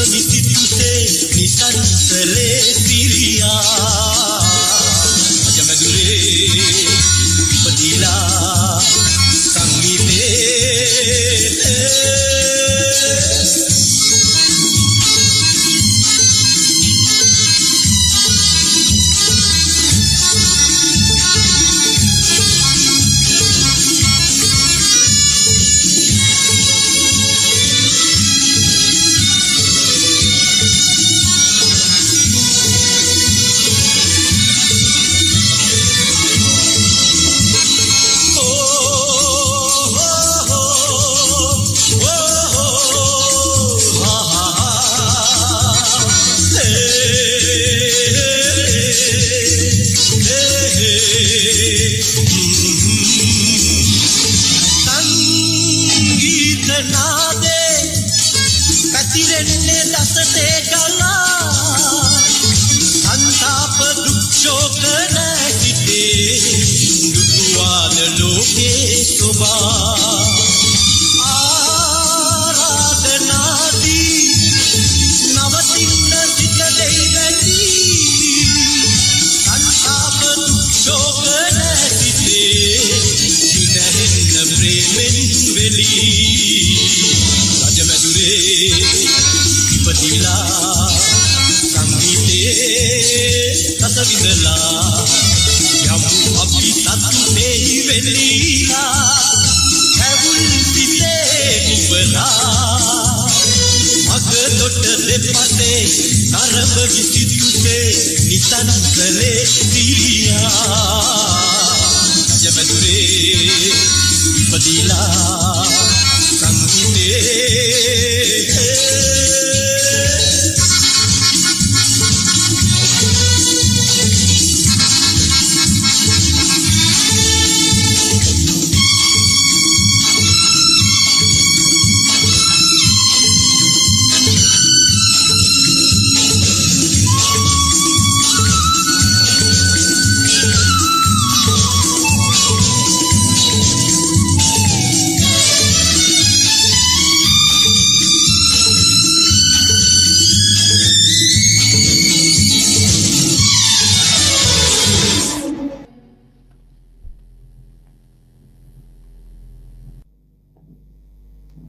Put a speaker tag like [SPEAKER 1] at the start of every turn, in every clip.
[SPEAKER 1] මිසිතුසේ නිසංසලේ සිරියා අජමදුරේ ඉපදිලා සංගීතේ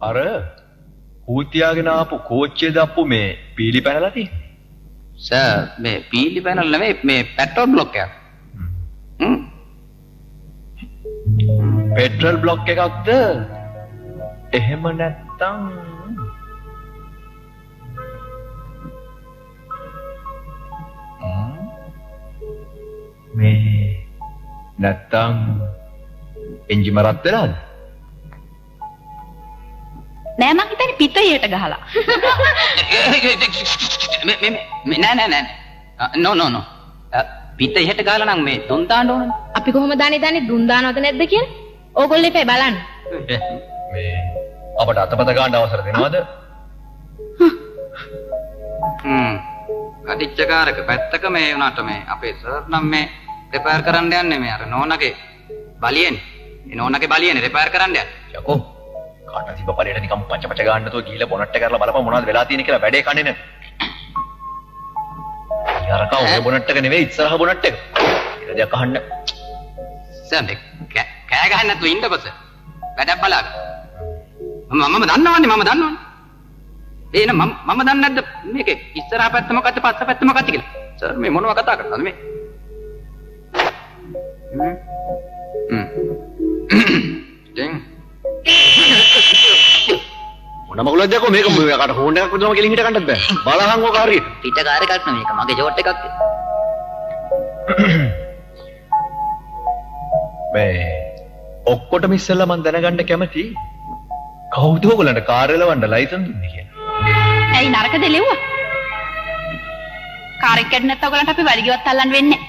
[SPEAKER 2] අර ඌතියාගෙන ආපු කෝච්චිය දාපු මේ පීලි පැනලා තියෙන්නේ.
[SPEAKER 3] සර් මේ පීලි පැනල නෙමෙයි මේ පෙට්‍රල් බ්ලොක් එකක්.
[SPEAKER 2] පෙට්‍රල් බ්ලොක් එකක්ද? එහෙම නැත්තම් මේ නැත්තම් එන්ජිම රත් වෙලාද?
[SPEAKER 4] නෑ මං හිතන්නේ පිටේට ගහලා.
[SPEAKER 3] නෑ. නෝ. පිටේට ගහලා නම් මේ දුන් දාන්න ඕනනේ.
[SPEAKER 4] අපි කොහොමද දන්නේ දුන් දානවද නැද්ද කියලා? ඕගොල්ලෝ ඉපේ බලන්න.
[SPEAKER 2] මේ අපට අතපත ගන්න අවසර දෙනවද?
[SPEAKER 3] කටිච්චකාරක පැත්තක මේ වුණාට මේ අපේ සර් නම් මේ රිපෙයාර් කරන්න යන්නේ මේ අර නෝනගේ බලියනේ. ඒ නෝනගේ බලියනේ රිපෙයාර් කරන්න යන්නේ.
[SPEAKER 2] යකෝ කාට තිබ්බ පළේට නිකම් පච ගන්න නැතුව ගිහිල්ලා බොනට් එක කරලා බලපන් මොනවද වෙලා තියෙන්නේ කියලා වැඩේ කන්නේ නැත්. යාරකා ඔය බොනට් එක නෙවෙයි ඉස්සරහ බොනට් එක. ඒක දෙයක් අහන්න.
[SPEAKER 3] සර් කෑ ගහන්න නැතුව ඉන්නකොස. වැඩක් බලාගන්න. මම දන්නවනේ. එන මම දන්නේ නැද්ද මේකේ ඉස්සරහ පැත්ත මොකද්ද පස්ස පැත්ත මොකද්ද කියලා. සර් මේ මොනවා කතා කරනවද මේ? දැන්
[SPEAKER 2] මොන මගුලක්ද යකෝ මේක කට ෆෝන් එකක් විතරම කෙලින් හිට ගන්නත් බෑ. බලහන් ඔක හරියට.
[SPEAKER 3] පිටකාර එකක් නෙමෙයි මේක මගේ ජෝට් එකක්.
[SPEAKER 2] මේ ඔක්කොටම ඉස්සෙල්ලා මම දැනගන්න කැමති කවුද ඔයගලන්ට කාර් එලවන්න ලයිසන්ස් දුන්නේ කියලා.
[SPEAKER 4] ඇයි නරකද ලෙව්වා? කාර් එක කැඩ නැත්නම් ඔයගලන්ට අපි වලිගවත් අල්ලන්න වෙන්නේ.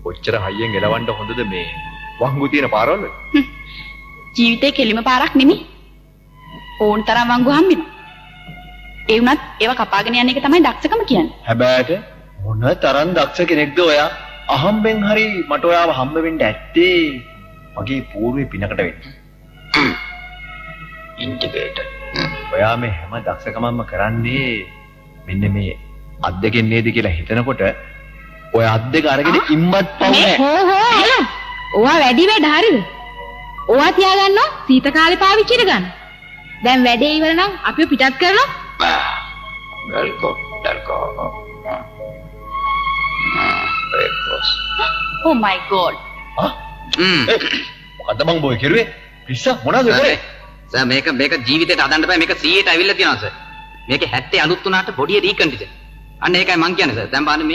[SPEAKER 2] කොච්චර හයියෙන් එලවන්න හොඳද මේ වංගු තියෙන පාරවල?
[SPEAKER 4] ජීවිතේ කෙලිම පාරක් නෙමෙයි. ඕන තරම් වංගු හම්බෙනවා. ඒ වුණත් ඒවා කපාගෙන යන එක තමයි දක්ෂකම කියන්නේ.
[SPEAKER 2] හැබැයිට මොන තරම් දක්ෂ කෙනෙක්ද ඔයා? අහම්බෙන් හරි මට ඔයාව හම්බ වෙන්න ඇත්තේ මගේ పూర్වේ පිනකට වෙන්න.
[SPEAKER 3] ඉන්ටිග්‍රේටර්.
[SPEAKER 2] ඔයා මේ හැම දක්ෂකමක්ම කරන්නේ මෙන්න මේ අත් දෙකෙන් නේද කියලා හිතනකොට ඔය අත් දෙක අරගෙන ඉම්මත් පවුනේ.
[SPEAKER 4] හෝ ඔවා වැඩි වැඩ හරිද? ඔවා තියාගන්නවා සීත කාලේ පාවිච්චි කරගන්න. දැන් වැඩේ ඉවර නම් අපි පිටත් කරනවා.
[SPEAKER 3] Dalko.
[SPEAKER 4] Oh my god.
[SPEAKER 2] මොකද්ද මං බොයි කෙරුවේ? පිස්සා මොනවද කරේ?
[SPEAKER 3] සර් මේක ජීවිතේට අදන්න බෑ මේක 100ට අවිල්ල තියෙනවා සර්. මේකේ 70 අලුත් වුණාට පොඩි රීකන්ඩිෂන්. අන්න ඒකයි මං කියන්නේ සර්. දැන් බලන්න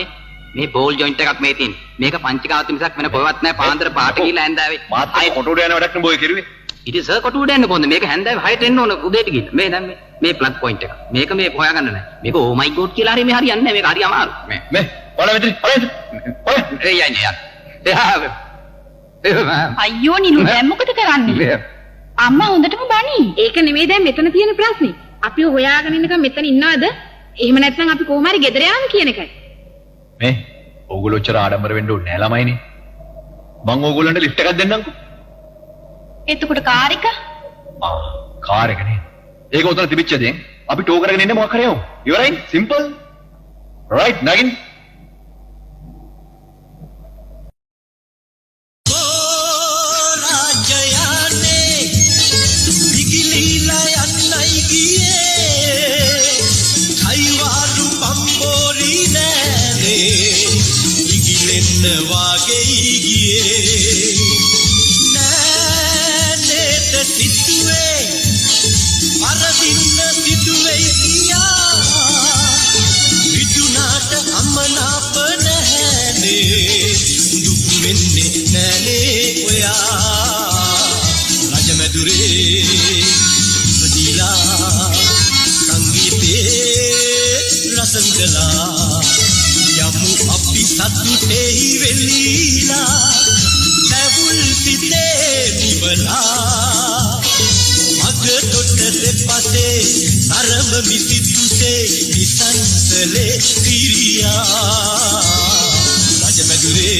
[SPEAKER 3] මේ බෝල් ජොයින්ට් එකක් මේ තියෙන්නේ. මේක පංචකාවත මිසක් වෙන කොහෙවත් නැහැ. පාන්දර පාට ගිහලා හැන්දාවේ.
[SPEAKER 2] මාත් කොටුවට යන වැඩක් නේ බොයි කෙරුවේ.
[SPEAKER 3] ඉතින් සර් කොටුවට යන්න කොහොමද? මේක හැන්දාවේ 6ට එන්න ඕන උදේට ගිහින්. මේ දැන් මේ ප්ලග් පොයින්ට් එක. මේක මේ හොයාගන්න නැහැ. මේක oh my god කියලා හරි මේ හරියන්නේ නැහැ. මේක හරි අමාරු.
[SPEAKER 2] මේ ඔයාලා මෙතන
[SPEAKER 3] ඒ යන්නේ.
[SPEAKER 4] අයියෝ නිලු දැන් මොකද කරන්නේ? අම්මා හොඳටම බනි. ඒක නෙමෙයි දැන් මෙතන තියෙන ප්‍රශ්නේ. අපි හොයාගෙන ඉන්නකම් මෙතන ඉන්නවද? එහෙම නැත්නම් අපි කොහොම හරි ගෙදර යන්න කියන එකයි.
[SPEAKER 2] මේ ඕගොල්ලෝ ඔච්චර ආඩම්බර වෙන්න ඕනේ නෑ ළමයිනේ. මං ඕගොල්ලන්ට ලිෆ්ට් එකක් දෙන්නම්කෝ.
[SPEAKER 4] එතකොට කාර් එක?
[SPEAKER 2] කාර් එක නේ. ඒක උතන තිබිච්ච දෙයෙන් අපි ටෝ කරගෙන ඉන්න මොකක් හරි යමු. ඉවරයි? සිම්පල්. රයිට් නගින්.
[SPEAKER 1] යමු අපි සතුටෙහි වෙලීලා නැවුල් සිතේ නිවලා මග තොට දෙපසේ තරම මිසිතුසේ විසන්සලේ කිරියා රජමැදුරේ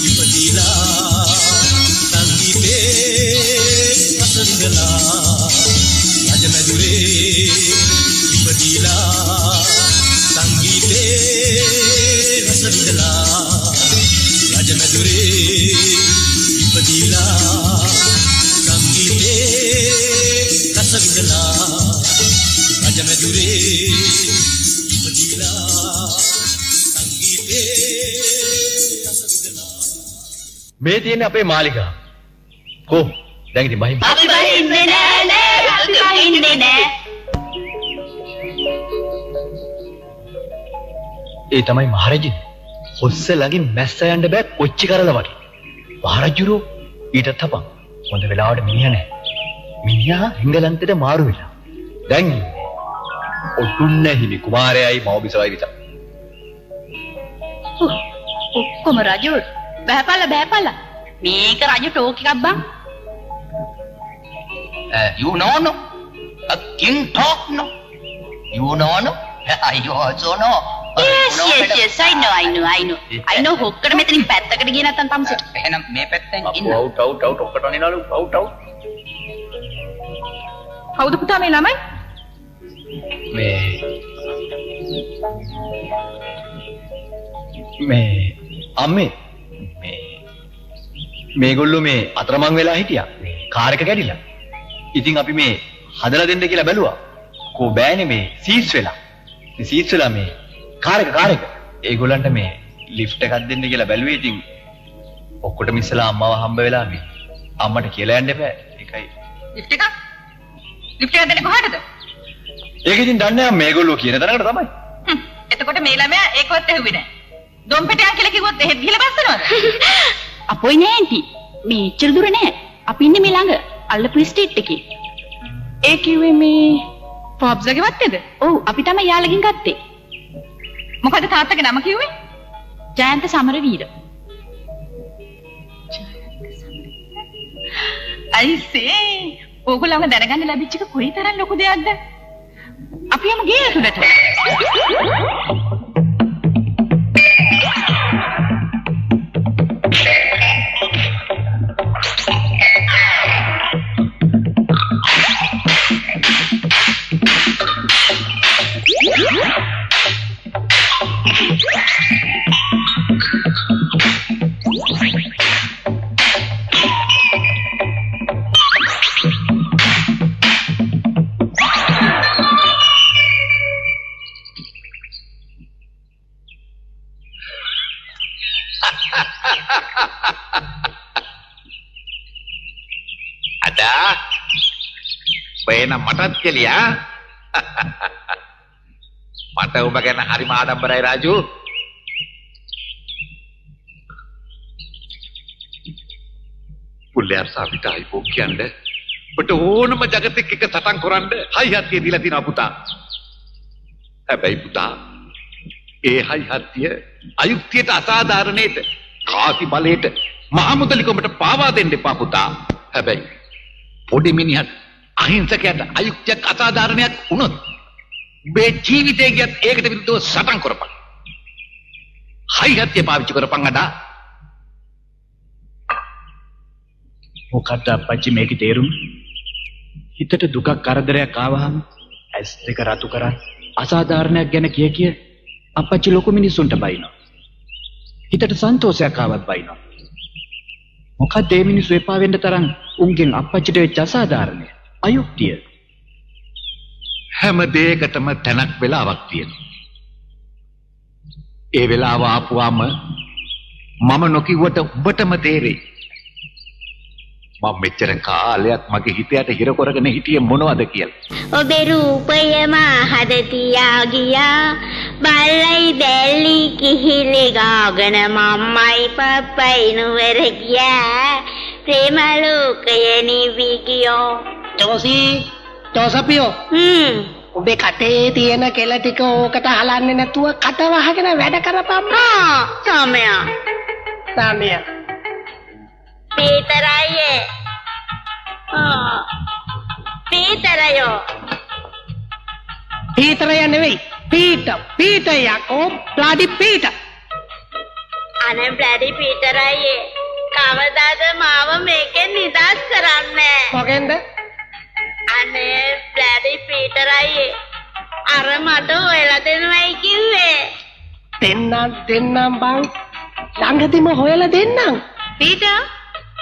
[SPEAKER 1] ඉපදිලා සංගීතේ රසවිඳලා රජමැදුරේ ඉපදිලා සංගීතේ රසවිඳලා රජමැදුරේ ඉපදිලා සංගීතේ රසවිඳලා රජමැදුරේ ඉපදිලා සංගීතේ රසවිඳලා
[SPEAKER 2] මේ තියෙන්නේ අපේ මාලිගාව. කො දැන් ඉතින් බහින්න.
[SPEAKER 4] අපි බහින්නේ නෑ අපි බහින්නේ නෑ.
[SPEAKER 2] ඒ තමයි මහරජා. හොස්ස ළඟින් මැස්ස යන්න බෑ කොච්චි කරලා වගේ. මහරජුරෝ ඊට තපන්. හොඳ වෙලාවට මිනිහා නැහැ. මිනිහා එංගලන්තෙට මාරු වෙලා. දැන් ඔටුන්න හිමි කුමාරයයි මව්බිසවයි විතර.
[SPEAKER 4] ඔක්කොම රජු බහැපල්ලා. මේක රජු ටෝක් එකක් බං.
[SPEAKER 3] You know no? A king talk no? You know no? You also know?
[SPEAKER 4] Yes, I know. I know හොක්කට මෙතනින් පැත්තකට ගියේ නැත්තම් තමසේ.
[SPEAKER 3] එහෙනම් මේ පැත්තෙන් ඉන්න.
[SPEAKER 2] අවුට් ඔක්කට අනිනාලු අවුට්.
[SPEAKER 4] කවුද පුතා මේ ළමයි?
[SPEAKER 2] මේ අම්මේ මේගොල්ලෝ මේ අතරමං වෙලා හිටියා. කාර් එක කැඩිලා. ඉතින් අපි මේ හදලා දෙන්න කියලා බැලුවා. කෝ බෑනේ මේ සීස් වෙලා. මේ සීස් වෙලා මේ කාර් එක. ඒගොල්ලන්ට මේ ලිෆ්ට් එකක් දෙන්න කියලා බැලුවේ. ඉතින් ඔක්කොටම ඉස්සලා අම්මව හම්බ වෙලා මේ අම්මට කියලා යන්න එපා. ඒකයි.
[SPEAKER 4] ලිෆ්ට් එක දෙන්නේ කොහටද?
[SPEAKER 2] ඒක ඉතින් දන්නේ නැහැ මේගොල්ලෝ කියන තරකට තමයි.
[SPEAKER 4] එතකොට මේ ළමයා ඒකවත් ඇහුවේ නැහැ. දොම්පෙටයන් කියලා කිව්වොත් එහෙත් ගිහලා බස්සනවද? අපොයි නෑ ඇන්ටි. මේ ඉච්චර දුර නෑ. අපි ඉන්නේ මේ ළඟ. අල්ලපු ස්ට්‍රීට් එකේ. ඒ කිව්වේ මේ පොබ්ස්ගේ වත්තේද? ඔව් අපි තමයි යාළගෙන් ගත්තේ. මොකද තාත්තගේ නම කිව්වේ? ජයන්ත සමරවීර. අයිසේ ඕගොල්ලෝම දැනගන්න ලැබිච්ච එක කොයිතරම් ලොකු දෙයක්ද? අපි යමු ගේ ඇතුළට.
[SPEAKER 5] එහෙනම් මටත් කෙලියා. මට ඔබ ගැන හරිම ආඩම්බරයි රාජු. පුල්ලයාර සාපිට අයිබෝ කියන්නේ. ඔබට ඕනම జగතෙක් එක සටන් කරන්න හයි හත්තිය දීලා තිනවා පුතා. හැබැයි පුතා ඒ හයි හත්තිය අයුක්තියට අසාධාරණයට කාසි බලයට මහමුදලිකමට පාවා දෙන්න එපා පුතා. හැබැයි පොඩි මිනිහට අහිංසකයට අයුක්තියක් අසාධාරණයක් වුණොත් ඔබේ ජීවිතය ගියත් ඒකට විරුද්ධව සටන් කරපන්. හයි හත්තිය පාවිච්චි කරපන් අඩා.
[SPEAKER 6] මොකක්ද අප්පච්චි මේකේ තේරුම? හිතට දුකක් කරදරයක් ආවහම ඇස් දෙක රතු කරන් අසාධාරණයක් ගැන කිය අප්පච්චි ලොකු මිනිස්සුන්ට බයිනවා. හිතට සන්තෝෂයක් ආවත් බයිනවා. මොකක්ද මේ මිනිස්සු එපා වෙන්න තරම් උන්ගෙන් අප්පච්චිට වෙච්ච අසාධාරණය? අයුක්තිය.
[SPEAKER 5] හැම දෙයකටම තැනක් වෙලාවක් තියෙනවා. ඒ වෙලාව ආපුවාම මම නොකියුවට ඔබටම තේරෙයි. මම මෙච්චර කාලයක් මගේ හිතයට හිර කරගෙන හිටියේ මොනවද කියලා.
[SPEAKER 7] ඔබේ රූපය මහද තියා ගියා බල්ලයි දැල්ලි කිහිලි ගාගෙන මම්මයි පප්පයි නුවර ගියා ප්‍රේම ලෝකයේ නිවි ගියෝ.
[SPEAKER 8] ජෝසපියෝ ඔබේ කටේ තියෙන කෙල ටික ඕකට හලන්නේ නැතුව කට වහගෙන වැඩ කරපම්.
[SPEAKER 7] සාමයා පීතරයි පීතරයෝ
[SPEAKER 8] පීතරය නෙවෙයි පීට යකෝ ප්ලාඩි පීට.
[SPEAKER 7] අනේ බ්ලැඩි පීතරයි කවදාද මාව මේකෙන් නිදහස් කරන්නේ?
[SPEAKER 8] මොකෙන්ද?
[SPEAKER 7] අනේ බ්ලැඩි පීතරයි අර මට හොයලා දෙන්නයි කිව්වේ.
[SPEAKER 8] දෙන්නම් බං ළඟදිම හොයලා දෙන්නම්.
[SPEAKER 4] පීටර්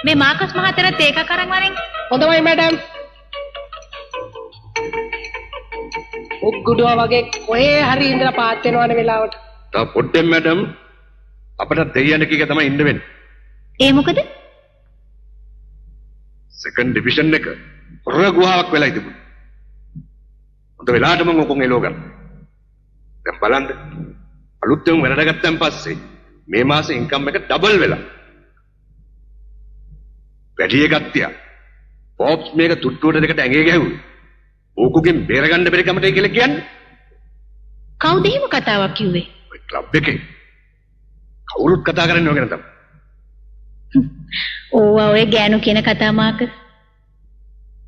[SPEAKER 4] මේ මාකස් මහත්තයාට ඒක කරන් වරෙන්.
[SPEAKER 8] හොඳයි මැඩම්. උග්ගුඩුවා වගේ කොහේ හරි ඉඳලා පාත් වෙනවනේ වෙලාවට.
[SPEAKER 9] තා පොඩ්ඩෙන් මැඩම් අපිට දෙයියන කීක තමයි ඉන්න වෙන්නේ.
[SPEAKER 4] ඒ මොකද?
[SPEAKER 9] සෙකන්ඩ් ඩිවිෂන් එක හොර ගුහාවක් වෙලා ඉතිබුණා. හොඳ වෙලාවට මම ඔකන් එලෝ ගන්න. දැන් බලන්න අලුත්ෙන් වැඩ ගත්තන් පස්සේ මේ මාසේ ඉන්කම් එක ඩබල් වෙලා. වැඩි එකක් තියා. පොප්ස් මේක තුට්ටුවට දෙකට ඇඟේ ගැහුවේ. ඕකුගෙන් බේරගන්න බැරි කමටයි කියලා කියන්නේ.
[SPEAKER 4] කවුද එහෙම කතාවක් කිව්වේ?
[SPEAKER 9] ඔය ක්ලබ් එකේ කවුරුත් කතා කරන්නේ ඔය ගැන තමයි.
[SPEAKER 4] ඕවා ඔය ගෑනු කියන කතා මාකස්.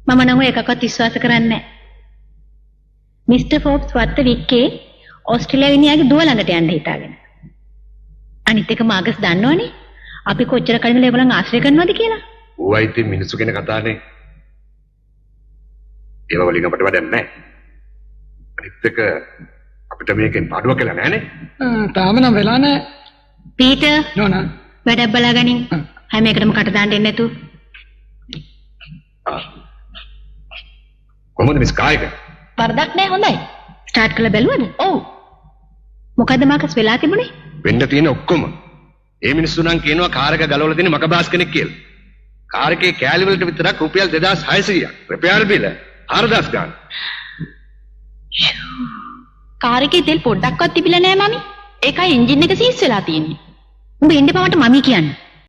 [SPEAKER 4] මම නම් ඔය එකක්වත් විශ්වාස කරන්නේ නැහැ. මිස්ටර් ෆෝබ්ස් වත්ත වික්කේ ඕස්ට්‍රේලියාවේ ඉන්නියාගේ දුව ළඟට යන්න හිතාගෙන. අනිත් එක මාකස් දන්නවනේ. අපි කොච්චර කලින් ඒගොල්ලන් ආශ්‍රය කරනවද කියලා.
[SPEAKER 9] ඌවා ඉතින් මිනිස්සු කෙන කතානේ. ඒව වලින් අපිට වැඩක් නැහැ. අනිත් එක අපිට මේකෙන් පාඩුවක් කියලා නැහනේ.
[SPEAKER 8] තාම නම් වෙලා නැහැ.
[SPEAKER 4] පීටර්
[SPEAKER 8] නෝනා
[SPEAKER 4] වැඩක් බලාගනින්. හැම එකටම කට දාන්න එන්නේ නැතු.
[SPEAKER 9] කොහොමද මිස් කායක?
[SPEAKER 4] වරදක් නැහැ හොඳයි. ස්ටාර්ට් කරලා බැලුවද? ඔව්. මොකද්ද මාකස් වෙලා තිබුණේ?
[SPEAKER 9] වෙන්න තියෙන ඔක්කොම. ඒ මිනිස්සු නම් කියනවා කාර් එක ගලවලා දෙන්නේ මකබාස් කෙනෙක් කියලා. කාර් එකේ කෑලි වලට විතරක් රුපියල් 2600ක්. රිපෙයාර් බිල 4000 ගන්න.
[SPEAKER 4] කාර් එකේ තෙල් පොඩ්ඩක්වත් තිබිලා නැහැ මමි. ඒකයි එන්ජින් එක සීස් වෙලා තියෙන්නේ. උඹ එන්න පවට මමි කියන්නේ.